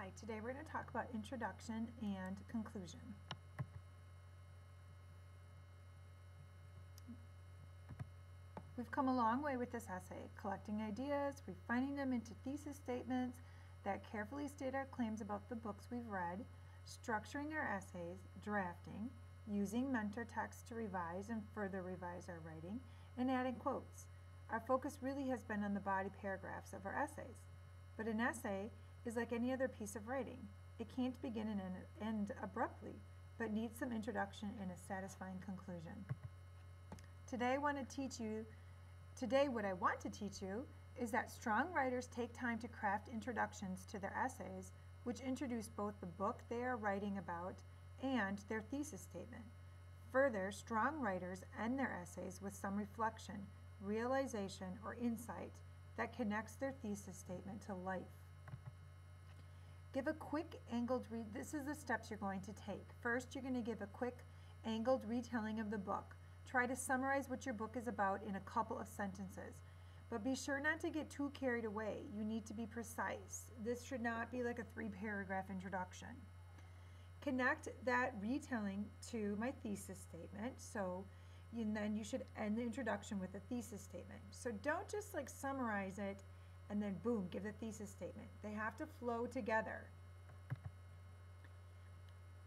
Hi, today we're going to talk about introduction and conclusion. We've come a long way with this essay, collecting ideas, refining them into thesis statements that carefully state our claims about the books we've read, structuring our essays, drafting, using mentor texts to revise and further revise our writing, and adding quotes. Our focus really has been on the body paragraphs of our essays. But an essay is like any other piece of writing. It can't begin and end abruptly, but needs some introduction and a satisfying conclusion. Today, what I want to teach you is that strong writers take time to craft introductions to their essays, which introduce both the book they are writing about and their thesis statement. Further, strong writers end their essays with some reflection, realization, or insight that connects their thesis statement to life. Give a quick angled this is the steps you're going to take. First, you're going to give a quick angled retelling of the book. Try to summarize what your book is about in a couple of sentences. But be sure not to get too carried away. You need to be precise. This should not be like a 3-paragraph introduction. Connect that retelling to my thesis statement. And then you should end the introduction with a thesis statement. So don't just like summarize it and then boom, give the thesis statement. They have to flow together.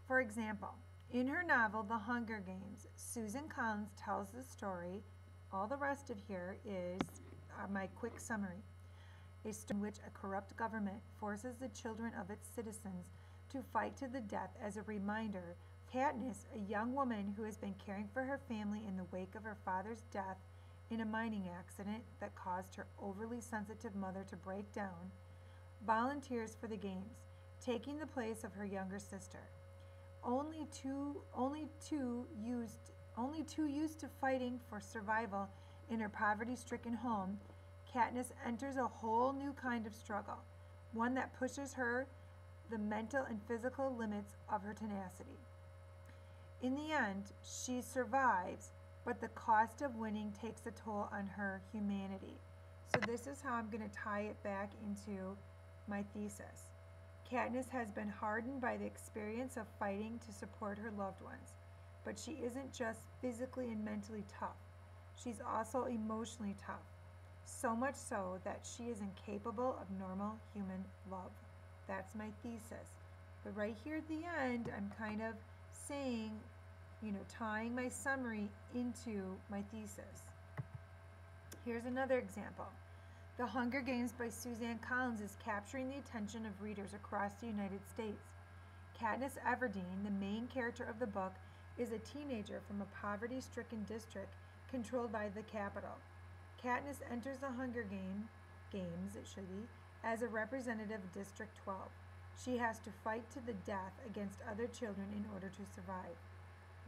For example, in her novel, The Hunger Games, Susan Collins tells the story. All the rest of here is my quick summary. A story in which a corrupt government forces the children of its citizens to fight to the death as a reminder. Katniss, a young woman who has been caring for her family in the wake of her father's death in a mining accident that caused her overly sensitive mother to break down, volunteers for the games, taking the place of her younger sister. Only too used to fighting for survival in her poverty-stricken home, Katniss enters a whole new kind of struggle, one that pushes her the mental and physical limits of her tenacity. In the end, she survives, but the cost of winning takes a toll on her humanity. So this is how I'm going to tie it back into my thesis. Katniss has been hardened by the experience of fighting to support her loved ones, but she isn't just physically and mentally tough. She's also emotionally tough, so much so that she is incapable of normal human love. That's my thesis. But right here at the end, I'm kind of saying, tying my summary into my thesis. Here's another example. The Hunger Games by Suzanne Collins is capturing the attention of readers across the United States. Katniss Everdeen, the main character of the book, is a teenager from a poverty-stricken district controlled by the Capitol. Katniss enters the Hunger Games, as a representative of District 12. She has to fight to the death against other children in order to survive.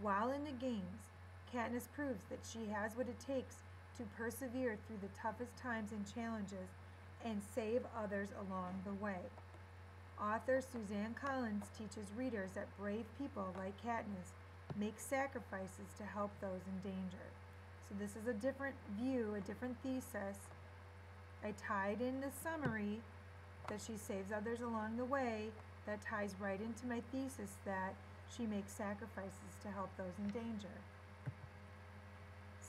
While in the games, Katniss proves that she has what it takes to persevere through the toughest times and challenges and save others along the way. Author Suzanne Collins teaches readers that brave people like Katniss make sacrifices to help those in danger. So this is a different view, a different thesis. I tied in the summary that she saves others along the way. That ties right into my thesis that she makes sacrifices to help those in danger.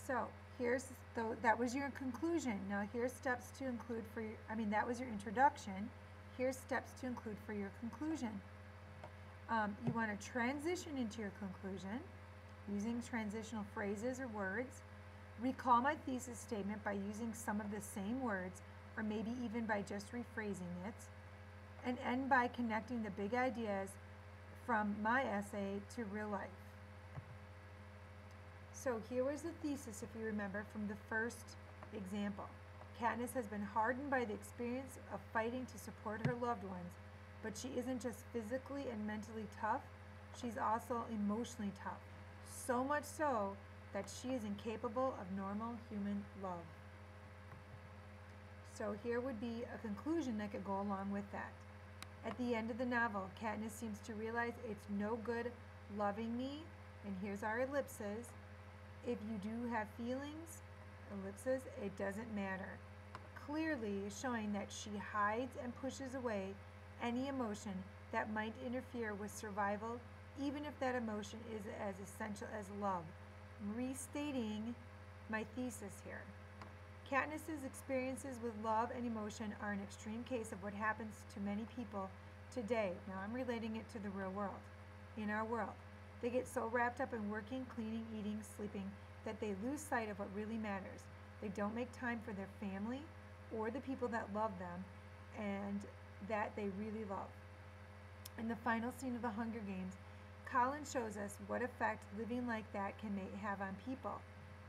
So that was your conclusion. Now here's steps to include for your, that was your introduction. Here's steps to include for your conclusion. You want to transition into your conclusion using transitional phrases or words. Recall my thesis statement by using some of the same words, or maybe even by just rephrasing it. And end by connecting the big ideas from my essay to real life. So here was the thesis, if you remember, from the first example. Katniss has been hardened by the experience of fighting to support her loved ones, but she isn't just physically and mentally tough, she's also emotionally tough. So much so that she is incapable of normal human love. So here would be a conclusion that could go along with that. At the end of the novel, Katniss seems to realize it's no good loving me, and here's our ellipses. If you do have feelings, ellipses, it doesn't matter. Clearly showing that she hides and pushes away any emotion that might interfere with survival, even if that emotion is as essential as love. I'm restating my thesis here. Katniss's experiences with love and emotion are an extreme case of what happens to many people today. Now I'm relating it to the real world. In our world, they get so wrapped up in working, cleaning, eating, sleeping that they lose sight of what really matters. They don't make time for their family or the people that love them and that they really love. In the final scene of The Hunger Games, Colin shows us what effect living like that can have on people.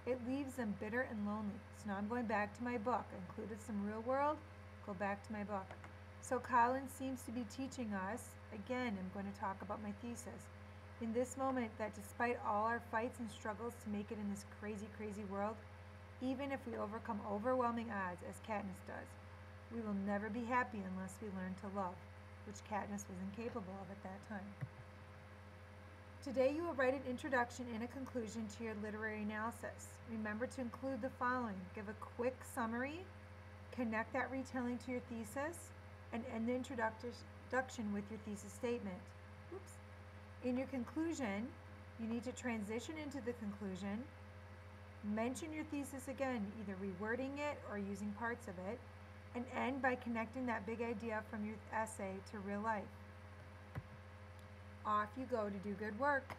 It leaves them bitter and lonely. So now I'm going back to my book. I included some real world. Go back to my book. So Colin seems to be teaching us, again, I'm going to talk about my thesis, in this moment that despite all our fights and struggles to make it in this crazy, crazy world, even if we overcome overwhelming odds, as Katniss does, we will never be happy unless we learn to love, which Katniss was incapable of at that time. Today you will write an introduction and a conclusion to your literary analysis. Remember to include the following. Give a quick summary, connect that retelling to your thesis, and end the introduction with your thesis statement. Oops. In your conclusion, you need to transition into the conclusion, mention your thesis again, either rewording it or using parts of it, and end by connecting that big idea from your essay to real life. Off you go to do good work.